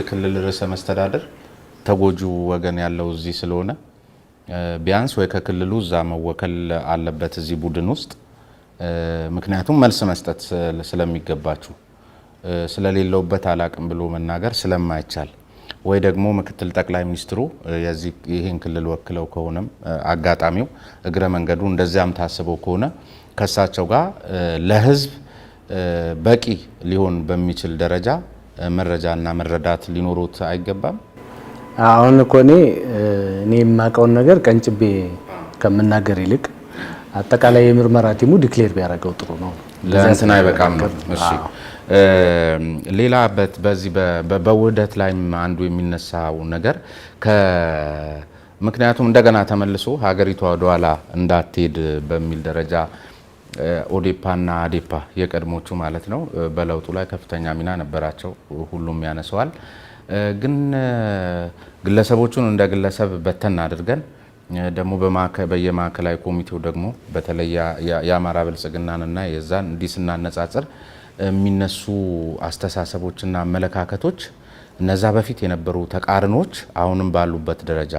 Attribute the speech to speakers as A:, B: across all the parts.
A: ክልል ርዕሰ መስተዳድር ተጎጁ ወገን ያለው እዚህ ስለሆነ ቢያንስ ወይ ከክልሉ እዛ መወከል አለበት እዚህ ቡድን ውስጥ ምክንያቱም መልስ መስጠት ስለሚገባችሁ ስለሌለውበት አላቅም ብሎ መናገር ስለማይቻል ወይ ደግሞ ምክትል ጠቅላይ ሚኒስትሩ ይሄን ክልል ወክለው ከሆነም አጋጣሚው እግረ መንገዱ እንደዚያም ታስበው ከሆነ ከሳቸው ጋር ለህዝብ በቂ ሊሆን በሚችል ደረጃ መረጃና መረዳት ሊኖሩት አይገባም።
B: አሁን እኮ እኔ የማውቀውን ነገር ቀንጭቤ ከምናገር ይልቅ አጠቃላይ የምርመራ ቲሙ ዲክሌር ቢያደርገው ጥሩ ነው።
A: ለእንትን አይበቃም ነው። እሺ ሌላ በዚህ በውህደት ላይ አንዱ የሚነሳው ነገር ምክንያቱም እንደገና ተመልሶ ሀገሪቷ ወደኋላ እንዳትሄድ በሚል ደረጃ ኦዴፓና አዴፓ የቀድሞቹ ማለት ነው በለውጡ ላይ ከፍተኛ ሚና ነበራቸው። ሁሉም ያነሰዋል። ግን ግለሰቦቹን እንደ ግለሰብ በተን አድርገን ደግሞ በየማዕከላዊ ኮሚቴው ደግሞ በተለይ የአማራ ብልጽግናንና የዛን እንዲህ ስናነጻጽር የሚነሱ አስተሳሰቦችና አመለካከቶች እነዛ በፊት የነበሩ ተቃርኖች አሁንም ባሉበት ደረጃ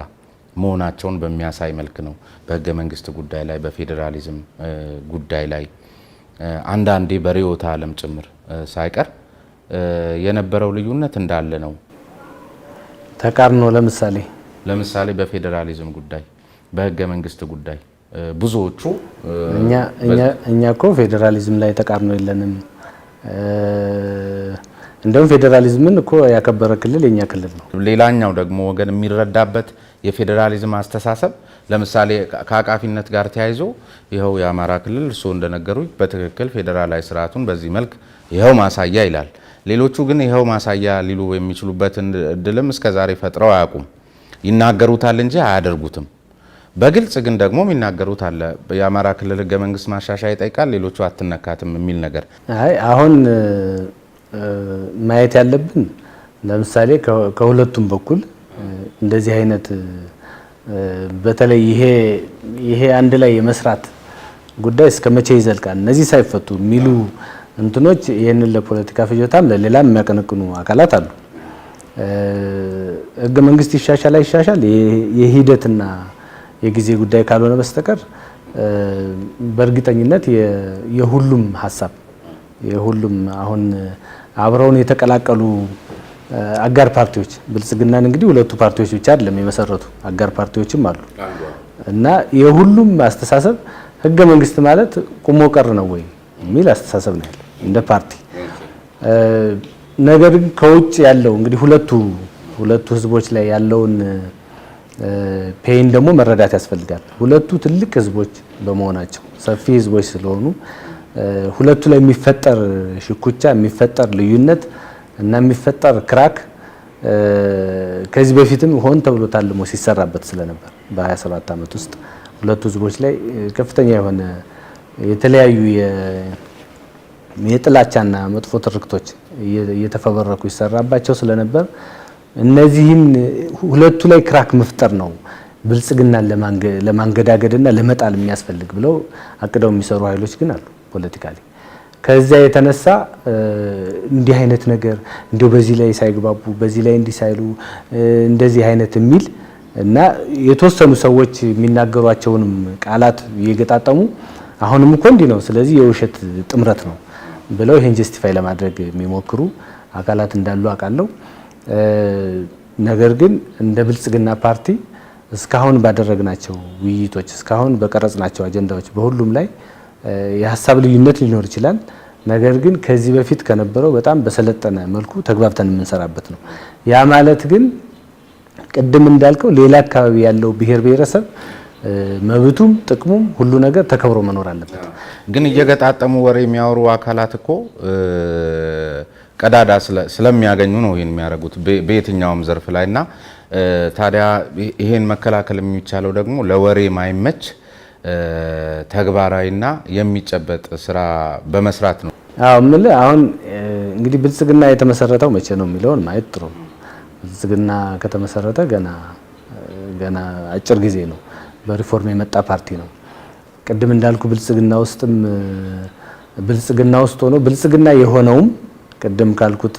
A: መሆናቸውን በሚያሳይ መልክ ነው። በህገ መንግስት ጉዳይ ላይ በፌዴራሊዝም ጉዳይ ላይ አንዳንዴ በርዕዮተ ዓለም ጭምር ሳይቀር የነበረው ልዩነት እንዳለ ነው።
B: ተቃርኖ ለምሳሌ
A: በፌዴራሊዝም ጉዳይ በህገ መንግስት ጉዳይ ብዙዎቹ
B: እኛ እኮ ፌዴራሊዝም ላይ ተቃርኖ የለንም። እንደውም ፌዴራሊዝምን እኮ ያከበረ ክልል የኛ ክልል ነው።
A: ሌላኛው ደግሞ ወገን የሚረዳበት የፌዴራሊዝም አስተሳሰብ ለምሳሌ ከአቃፊነት ጋር ተያይዞ ይኸው የአማራ ክልል እርሶ እንደነገሩኝ በትክክል ፌዴራላዊ ስርዓቱን በዚህ መልክ ይኸው ማሳያ ይላል። ሌሎቹ ግን ይኸው ማሳያ ሊሉ የሚችሉበትን እድልም እስከዛሬ ፈጥረው አያውቁም። ይናገሩታል እንጂ አያደርጉትም። በግልጽ ግን ደግሞ የሚናገሩት አለ። የአማራ ክልል ህገ መንግስት ማሻሻያ ይጠይቃል፣ ሌሎቹ አትነካትም የሚል ነገር።
B: አሁን ማየት ያለብን ለምሳሌ ከሁለቱም በኩል እንደዚህ አይነት በተለይ ይሄ አንድ ላይ የመስራት ጉዳይ እስከ መቼ ይዘልቃል? እነዚህ ሳይፈቱ የሚሉ እንትኖች ይሄንን ለፖለቲካ ፍጆታም ለሌላም የሚያቀነቅኑ አካላት አሉ። ህገ መንግስት ይሻሻል አይሻሻል የሂደትና የጊዜ ጉዳይ ካልሆነ በስተቀር በእርግጠኝነት የሁሉም ሀሳብ የሁሉም አሁን አብረውን የተቀላቀሉ አጋር ፓርቲዎች ብልጽግናን እንግዲህ ሁለቱ ፓርቲዎች ብቻ አይደለም የመሰረቱ አጋር ፓርቲዎችም አሉ እና የሁሉም አስተሳሰብ ህገ መንግስት ማለት ቁሞ ቀር ነው ወይ የሚል አስተሳሰብ ነው ያለው እንደ ፓርቲ። ነገር ግን ከውጭ ያለው እንግዲህ ሁለቱ ህዝቦች ላይ ያለውን ፔን ደግሞ መረዳት ያስፈልጋል። ሁለቱ ትልቅ ህዝቦች በመሆናቸው ሰፊ ህዝቦች ስለሆኑ ሁለቱ ላይ የሚፈጠር ሽኩቻ የሚፈጠር ልዩነት እና የሚፈጠር ክራክ ከዚህ በፊትም ሆን ተብሎ ታልሞ ሲሰራበት ስለነበር በ27 ዓመት ውስጥ ሁለቱ ህዝቦች ላይ ከፍተኛ የሆነ የተለያዩ የጥላቻና መጥፎ ትርክቶች እየተፈበረኩ ይሰራባቸው ስለነበር እነዚህን ሁለቱ ላይ ክራክ መፍጠር ነው ብልጽግናን ለማንገዳገድና ለመጣል የሚያስፈልግ ብለው አቅደው የሚሰሩ ኃይሎች ግን አሉ ፖለቲካሊ። ከዚያ የተነሳ እንዲህ አይነት ነገር እንዲው በዚህ ላይ ሳይግባቡ በዚህ ላይ እንዲሳይሉ እንደዚህ አይነት የሚል እና የተወሰኑ ሰዎች የሚናገሯቸውንም ቃላት እየገጣጠሙ አሁንም እኮ እንዲህ ነው ስለዚህ የውሸት ጥምረት ነው ብለው ይሄን ጀስቲፋይ ለማድረግ የሚሞክሩ አካላት እንዳሉ አውቃለሁ። ነገር ግን እንደ ብልጽግና ፓርቲ እስካሁን ባደረግናቸው ውይይቶች እስካሁን በቀረጽናቸው አጀንዳዎች በሁሉም ላይ የሀሳብ ልዩነት ሊኖር ይችላል። ነገር ግን ከዚህ በፊት ከነበረው በጣም በሰለጠነ መልኩ ተግባብተን የምንሰራበት ነው። ያ ማለት ግን ቅድም እንዳልከው ሌላ አካባቢ ያለው ብሔር ብሔረሰብ መብቱም ጥቅሙም ሁሉ ነገር ተከብሮ መኖር አለበት።
A: ግን እየገጣጠሙ ወሬ የሚያወሩ አካላት እኮ ቀዳዳ ስለሚያገኙ ነው ይሄን የሚያደርጉት በየትኛውም ዘርፍ ላይና ታዲያ ይሄን መከላከል የሚቻለው ደግሞ ለወሬ ማይመች ተግባራዊና የሚጨበጥ ስራ በመስራት ነው።
B: አሁን እንግዲህ ብልጽግና የተመሰረተው መቼ ነው የሚለውን ማየት ጥሩ ነው። ብልጽግና ከተመሰረተ ገና አጭር ጊዜ ነው። በሪፎርም የመጣ ፓርቲ ነው። ቅድም እንዳልኩ ብልጽግና ውስጥ ሆኖ ብልጽግና የሆነውም ቅድም ካልኩት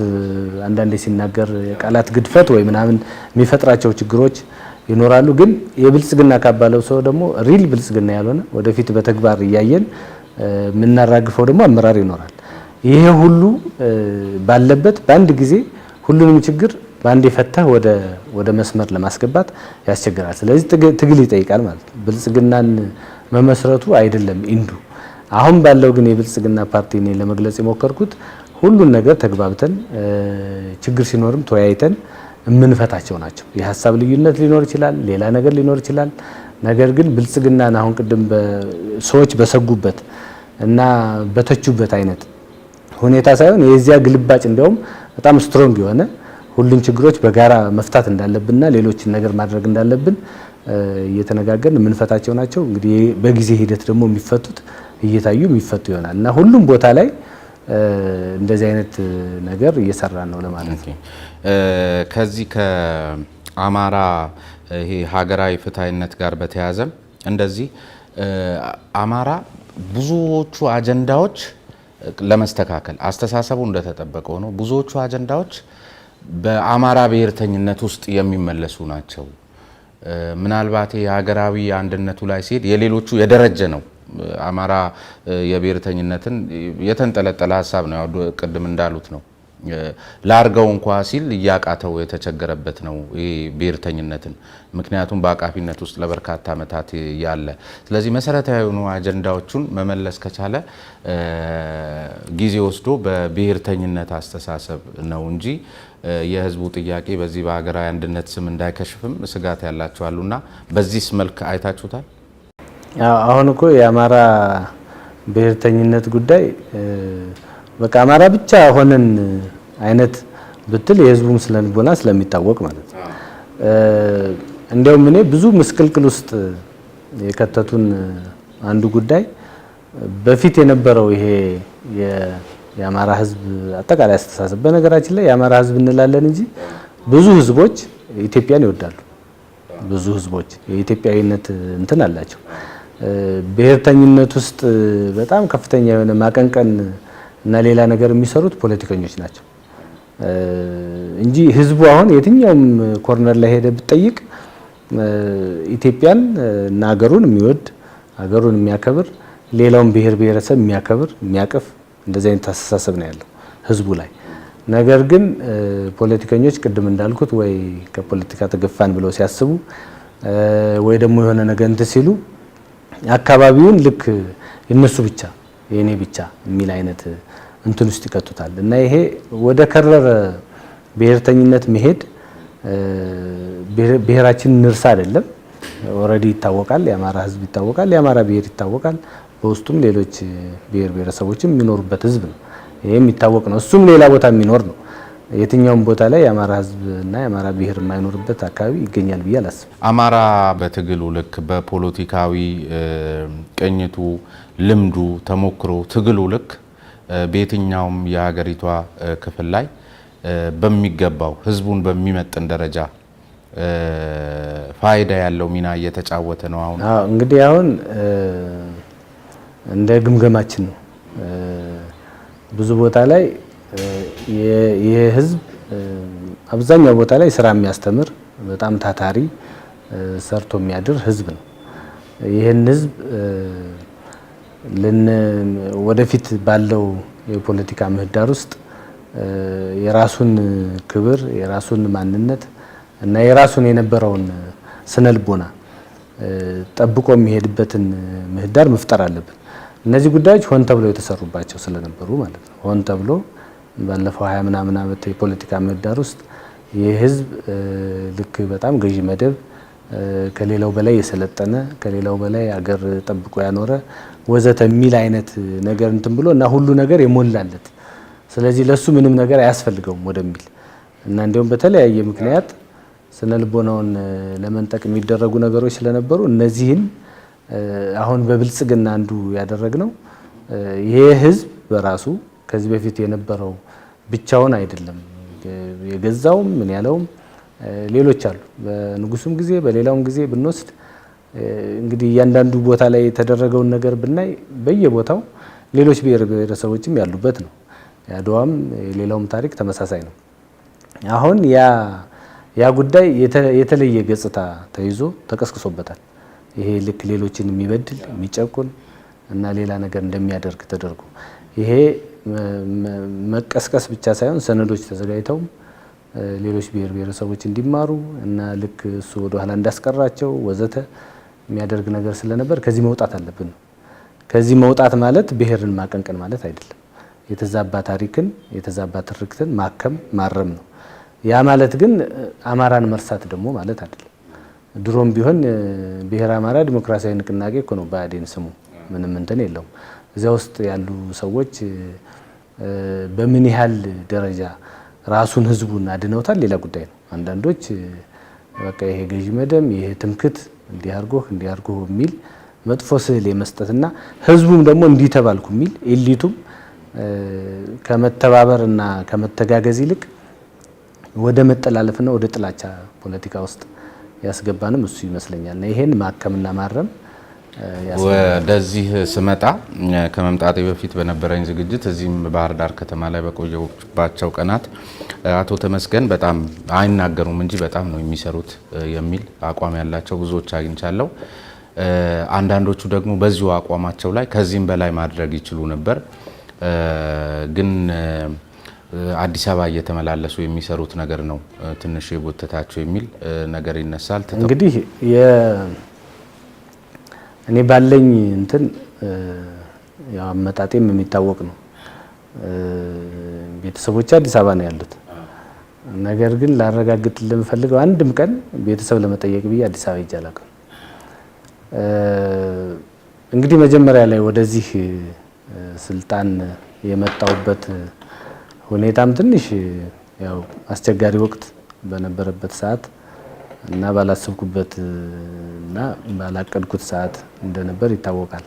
B: አንዳንዴ ሲናገር የቃላት ግድፈት ወይ ምናምን የሚፈጥራቸው ችግሮች ይኖራሉ። ግን የብልጽግና ካባለው ሰው ደግሞ ሪል ብልጽግና ያልሆነ ወደፊት በተግባር እያየን የምናራግፈው ደግሞ አመራር ይኖራል። ይሄ ሁሉ ባለበት በአንድ ጊዜ ሁሉንም ችግር በአንድ የፈተህ ወደ መስመር ለማስገባት ያስቸግራል። ስለዚህ ትግል ይጠይቃል ማለት ነው። ብልጽግናን መመስረቱ አይደለም ኢንዱ። አሁን ባለው ግን የብልጽግና ፓርቲ እኔ ለመግለጽ የሞከርኩት ሁሉን ነገር ተግባብተን ችግር ሲኖርም ተወያይተን የምንፈታቸው ናቸው። የሀሳብ ልዩነት ሊኖር ይችላል፣ ሌላ ነገር ሊኖር ይችላል። ነገር ግን ብልጽግናን አሁን ቅድም ሰዎች በሰጉበት እና በተቹበት አይነት ሁኔታ ሳይሆን የዚያ ግልባጭ እንዲያውም በጣም ስትሮንግ የሆነ ሁሉን ችግሮች በጋራ መፍታት እንዳለብንና ሌሎችን ነገር ማድረግ እንዳለብን እየተነጋገርን የምንፈታቸው ናቸው። እንግዲህ በጊዜ ሂደት ደግሞ የሚፈቱት እየታዩ የሚፈቱ ይሆናል እና ሁሉም ቦታ ላይ እንደዚህ አይነት ነገር እየሰራን ነው ለማለት ነው።
A: ከዚህ ከአማራ ይሄ ሀገራዊ ፍትሃዊነት ጋር በተያያዘ እንደዚህ አማራ ብዙዎቹ አጀንዳዎች ለመስተካከል አስተሳሰቡ እንደተጠበቀ ነው። ብዙዎቹ አጀንዳዎች በአማራ ብሔርተኝነት ውስጥ የሚመለሱ ናቸው። ምናልባት የሀገራዊ አንድነቱ ላይ ሲሄድ የሌሎቹ የደረጀ ነው። አማራ የብሔርተኝነትን የተንጠለጠለ ሀሳብ ነው። ቅድም እንዳሉት ነው። ላርገው እንኳ ሲል እያቃተው የተቸገረበት ነው ይሄ ብሔርተኝነትን። ምክንያቱም በአቃፊነት ውስጥ ለበርካታ ዓመታት ያለ። ስለዚህ መሰረታዊ የሆኑ አጀንዳዎቹን መመለስ ከቻለ ጊዜ ወስዶ በብሔርተኝነት አስተሳሰብ ነው እንጂ የህዝቡ ጥያቄ በዚህ በሀገራዊ አንድነት ስም እንዳይከሽፍም ስጋት ያላቸው አሉና በዚህስ መልክ አይታችሁታል?
B: አሁን እኮ የአማራ ብሔርተኝነት ጉዳይ በቃ አማራ ብቻ ሆነን አይነት ብትል የህዝቡም ስለልቦና ስለሚታወቅ ማለት ነው። እንደውም እኔ ብዙ ምስቅልቅል ውስጥ የከተቱን አንዱ ጉዳይ በፊት የነበረው ይሄ የአማራ ህዝብ አጠቃላይ አስተሳሰብ። በነገራችን ላይ የአማራ ህዝብ እንላለን እንጂ ብዙ ህዝቦች ኢትዮጵያን ይወዳሉ። ብዙ ህዝቦች የኢትዮጵያዊነት እንትን አላቸው። ብሔርተኝነት ውስጥ በጣም ከፍተኛ የሆነ ማቀንቀን እና ሌላ ነገር የሚሰሩት ፖለቲከኞች ናቸው እንጂ ህዝቡ አሁን የትኛውም ኮርነር ላይ ሄደ ብትጠይቅ ኢትዮጵያን እና ሀገሩን የሚወድ ሀገሩን የሚያከብር ሌላውን ብሔር ብሔረሰብ የሚያከብር የሚያቅፍ እንደዚህ አይነት አስተሳሰብ ነው ያለው ህዝቡ ላይ። ነገር ግን ፖለቲከኞች ቅድም እንዳልኩት ወይ ከፖለቲካ ተገፋን ብለው ሲያስቡ ወይ ደግሞ የሆነ ነገር እንትን ሲሉ አካባቢውን ልክ የነሱ ብቻ የኔ ብቻ የሚል አይነት እንትን ውስጥ ይከቱታል እና ይሄ ወደ ከረረ ብሔርተኝነት መሄድ ብሔራችን ንርሳ አይደለም። ኦልሬዲ ይታወቃል፣ የአማራ ህዝብ ይታወቃል፣ የአማራ ብሔር ይታወቃል። በውስጡም ሌሎች ብሔር ብሔረሰቦችም የሚኖሩበት ህዝብ ነው። ይሄ የሚታወቅ ነው። እሱም ሌላ ቦታ የሚኖር ነው። የትኛውም ቦታ ላይ የአማራ ህዝብ እና የአማራ ብሔር የማይኖርበት አካባቢ ይገኛል ብዬ አላስብም። አማራ
A: በትግሉ ልክ በፖለቲካዊ ቅኝቱ፣ ልምዱ፣ ተሞክሮ ትግሉ ልክ በየትኛውም የሀገሪቷ ክፍል ላይ በሚገባው ህዝቡን በሚመጥን ደረጃ ፋይዳ ያለው ሚና እየተጫወተ ነው። አሁን
B: እንግዲህ አሁን እንደ ግምገማችን ነው ብዙ ቦታ ላይ የህዝብ አብዛኛው ቦታ ላይ ስራ የሚያስተምር በጣም ታታሪ ሰርቶ የሚያድር ህዝብ ነው። ይህን ህዝብ ወደፊት ባለው የፖለቲካ ምህዳር ውስጥ የራሱን ክብር፣ የራሱን ማንነት እና የራሱን የነበረውን ስነልቦና ጠብቆ የሚሄድበትን ምህዳር መፍጠር አለብን። እነዚህ ጉዳዮች ሆን ተብሎ የተሰሩባቸው ስለነበሩ ማለት ነው። ሆን ተብሎ ባለፈው 20 ምናምን ዓመት የፖለቲካ ምህዳር ውስጥ የህዝብ ልክ በጣም ገዢ መደብ ከሌላው በላይ የሰለጠነ ከሌላው በላይ አገር ጠብቆ ያኖረ ወዘተ የሚል አይነት ነገር እንትን ብሎ እና ሁሉ ነገር የሞላለት ስለዚህ ለሱ ምንም ነገር አያስፈልገውም ወደሚል እና እንዲያውም በተለያየ ምክንያት ስነልቦናውን ለመንጠቅ የሚደረጉ ነገሮች ስለነበሩ እነዚህን አሁን በብልጽግና አንዱ ያደረግነው ይሄ ህዝብ በራሱ ከዚህ በፊት የነበረው ብቻውን አይደለም የገዛውም ምን ያለውም ሌሎች አሉ። በንጉሱም ጊዜ በሌላውም ጊዜ ብንወስድ እንግዲህ እያንዳንዱ ቦታ ላይ የተደረገውን ነገር ብናይ በየቦታው ሌሎች ብሔር ብሔረሰቦችም ያሉበት ነው። የአድዋም የሌላውም ታሪክ ተመሳሳይ ነው። አሁን ያ ጉዳይ የተለየ ገጽታ ተይዞ ተቀስቅሶበታል። ይሄ ልክ ሌሎችን የሚበድል የሚጨቁን እና ሌላ ነገር እንደሚያደርግ ተደርጎ ይሄ መቀስቀስ ብቻ ሳይሆን ሰነዶች ተዘጋጅተው ሌሎች ብሔር ብሔረሰቦች እንዲማሩ እና ልክ እሱ ወደ ኋላ እንዳስቀራቸው ወዘተ የሚያደርግ ነገር ስለነበር ከዚህ መውጣት አለብን። ከዚህ መውጣት ማለት ብሔርን ማቀንቀን ማለት አይደለም። የተዛባ ታሪክን የተዛባ ትርክትን ማከም ማረም ነው። ያ ማለት ግን አማራን መርሳት ደግሞ ማለት አይደለም። ድሮም ቢሆን ብሔረ አማራ ዲሞክራሲያዊ ንቅናቄ እኮ ነው ብአዴን ስሙ፣ ምንም እንትን የለውም። እዚያ ውስጥ ያሉ ሰዎች በምን ያህል ደረጃ ራሱን ህዝቡን አድነውታል ሌላ ጉዳይ ነው። አንዳንዶች በቃ ይሄ ገዢ መደም ይሄ ትምክት እንዲያርጎህ የሚል መጥፎ ስዕል የመስጠትና ህዝቡም ደግሞ እንዲህ ተባልኩ የሚል ኤሊቱም ከመተባበርና ከመተጋገዝ ይልቅ ወደ መጠላለፍና ወደ ጥላቻ ፖለቲካ ውስጥ ያስገባንም እሱ ይመስለኛል። ይሄን ማከምና ማረም
A: ወደዚህ ስመጣ ከመምጣቴ በፊት በነበረኝ ዝግጅት እዚህም ባህር ዳር ከተማ ላይ በቆየባቸው ቀናት አቶ ተመስገን በጣም አይናገሩም እንጂ በጣም ነው የሚሰሩት የሚል አቋም ያላቸው ብዙዎች አግኝቻለሁ። አንዳንዶቹ ደግሞ በዚሁ አቋማቸው ላይ ከዚህም በላይ ማድረግ ይችሉ ነበር፣ ግን አዲስ አበባ እየተመላለሱ የሚሰሩት ነገር ነው ትንሽ የጎተታቸው የሚል ነገር ይነሳል።
B: እንግዲህ እኔ ባለኝ እንትን ያው አመጣጤም የሚታወቅ ነው። ቤተሰቦች አዲስ አበባ ነው ያሉት። ነገር ግን ላረጋግጥ ለምፈልገው አንድም ቀን ቤተሰብ ለመጠየቅ ብዬ አዲስ አበባ ሄጄ አላውቅም። እንግዲህ መጀመሪያ ላይ ወደዚህ ስልጣን የመጣውበት ሁኔታም ትንሽ ያው አስቸጋሪ ወቅት በነበረበት ሰዓት እና ባላሰብኩበት እና ባላቀድኩት ሰዓት እንደነበር ይታወቃል።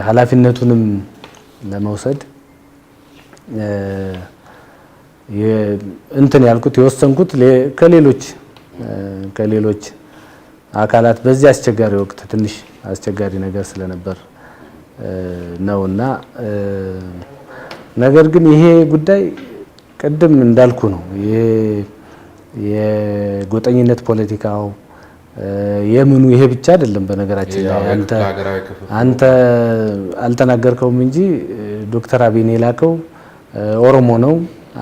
B: ኃላፊነቱንም ለመውሰድ እንትን ያልኩት የወሰንኩት ከሌሎች አካላት በዚህ አስቸጋሪ ወቅት ትንሽ አስቸጋሪ ነገር ስለነበር ነውና ነገር ግን ይሄ ጉዳይ ቅድም እንዳልኩ ነው። የጎጠኝነት ፖለቲካው የምኑ ይሄ ብቻ አይደለም። በነገራችን ላይ አንተ አልተናገርከውም እንጂ ዶክተር አብይን የላከው ኦሮሞ ነው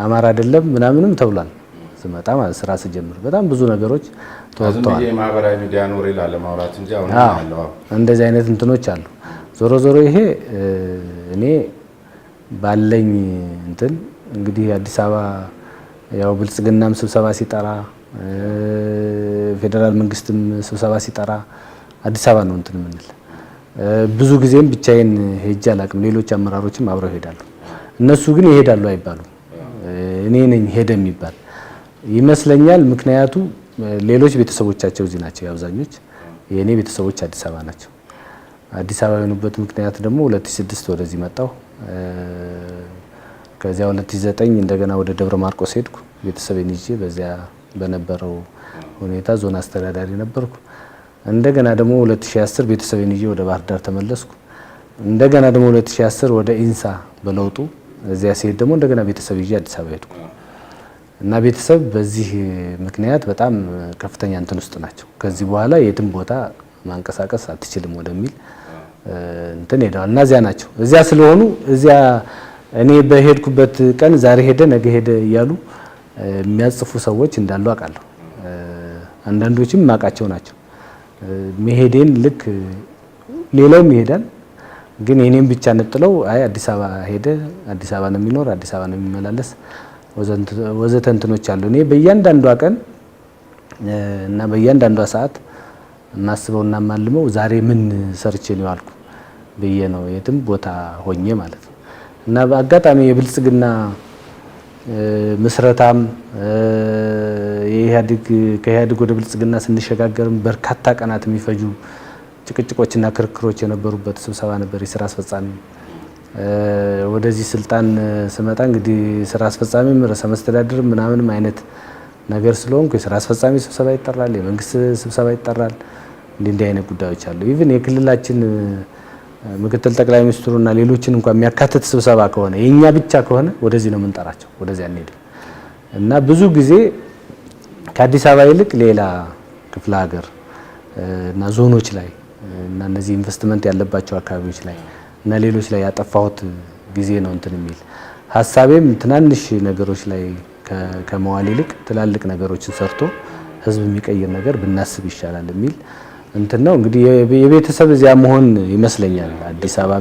B: አማራ አይደለም ምናምንም ተብሏል። ስመጣ ማለት ስራ ስጀምር በጣም ብዙ ነገሮች ተወጥተዋል።
A: የማህበራዊ ሚዲያ ኖር ይላል ማውራት እንጂ አሁን ያለው
B: እንደዚህ አይነት እንትኖች አሉ። ዞሮ ዞሮ ይሄ እኔ ባለኝ እንትን እንግዲህ አዲስ አበባ ያው ብልጽግናም ስብሰባ ሲጠራ ፌደራል መንግስትም ስብሰባ ሲጠራ አዲስ አበባ ነው እንትን የምንል። ብዙ ጊዜም ብቻዬን ሄጄ አላቅም። ሌሎች አመራሮችም አብረው ይሄዳሉ። እነሱ ግን ይሄዳሉ አይባሉም። እኔ ነኝ ሄደ የሚባል ይመስለኛል። ምክንያቱ ሌሎች ቤተሰቦቻቸው እዚህ ናቸው። የአብዛኞች የእኔ ቤተሰቦች አዲስ አበባ ናቸው። አዲስ አበባ የሆኑበት ምክንያት ደግሞ 2006 ወደዚህ መጣሁ። ከዚያ 2009 እንደገና ወደ ደብረ ማርቆስ ሄድኩ ቤተሰቤን ይዤ። በዚያ በነበረው ሁኔታ ዞን አስተዳዳሪ ነበርኩ። እንደገና ደግሞ 2010 ቤተሰቤን ይዤ ወደ ባህር ዳር ተመለስኩ። እንደገና ደግሞ 2010 ወደ ኢንሳ በለውጡ እዚያ ሲሄድ ደግሞ እንደገና ቤተሰብ ይዤ አዲስ አበባ ሄድኩ እና ቤተሰብ በዚህ ምክንያት በጣም ከፍተኛ እንትን ውስጥ ናቸው። ከዚህ በኋላ የትም ቦታ ማንቀሳቀስ አትችልም ወደሚል እንትን ሄደዋል እና እዚያ ናቸው። እዚያ ስለሆኑ እዚያ እኔ በሄድኩበት ቀን ዛሬ ሄደ ነገ ሄደ እያሉ የሚያጽፉ ሰዎች እንዳሉ አውቃለሁ። አንዳንዶችም ማቃቸው ናቸው። መሄዴን ልክ ሌላውም ይሄዳል፣ ግን የኔም ብቻ ነጥለው አይ አዲስ አበባ ሄደ፣ አዲስ አበባ ነው የሚኖር፣ አዲስ አበባ ነው የሚመላለስ ወዘተ እንትኖች አሉ። እኔ በእያንዳንዷ ቀን እና በእያንዳንዷ ሰዓት የማስበውና የማልመው ዛሬ ምን ሰርቼ ነው ያልኩ ብዬ ነው የትም ቦታ ሆኜ ማለት ነው። እና በአጋጣሚ የብልጽግና ምስረታም ከኢህአዴግ ወደ ብልጽግና ስንሸጋገርም በርካታ ቀናት የሚፈጁ ጭቅጭቆችና ክርክሮች የነበሩበት ስብሰባ ነበር። የስራ አስፈጻሚ ወደዚህ ስልጣን ስመጣ እንግዲህ ስራ አስፈጻሚም ርዕሰ መስተዳድር ምናምንም አይነት ነገር ስለሆንኩ የስራ አስፈጻሚ ስብሰባ ይጠራል፣ የመንግስት ስብሰባ ይጠራል። እንዲህ አይነት ጉዳዮች አሉ። ኢቭን የክልላችን ምክትል ጠቅላይ ሚኒስትሩና ሌሎችን እንኳን የሚያካትት ስብሰባ ከሆነ የኛ ብቻ ከሆነ ወደዚህ ነው የምንጠራቸው፣ ወደዚያ አንሄድም። እና ብዙ ጊዜ ከአዲስ አበባ ይልቅ ሌላ ክፍለ ሀገር እና ዞኖች ላይ እና እነዚህ ኢንቨስትመንት ያለባቸው አካባቢዎች ላይ እና ሌሎች ላይ ያጠፋሁት ጊዜ ነው እንትን የሚል ሀሳቤም ትናንሽ ነገሮች ላይ ከመዋል ይልቅ ትላልቅ ነገሮችን ሰርቶ ህዝብ የሚቀይር ነገር ብናስብ ይሻላል የሚል እንትን ነው። እንግዲህ የቤተሰብ እዚያ መሆን ይመስለኛል አዲስ አበባ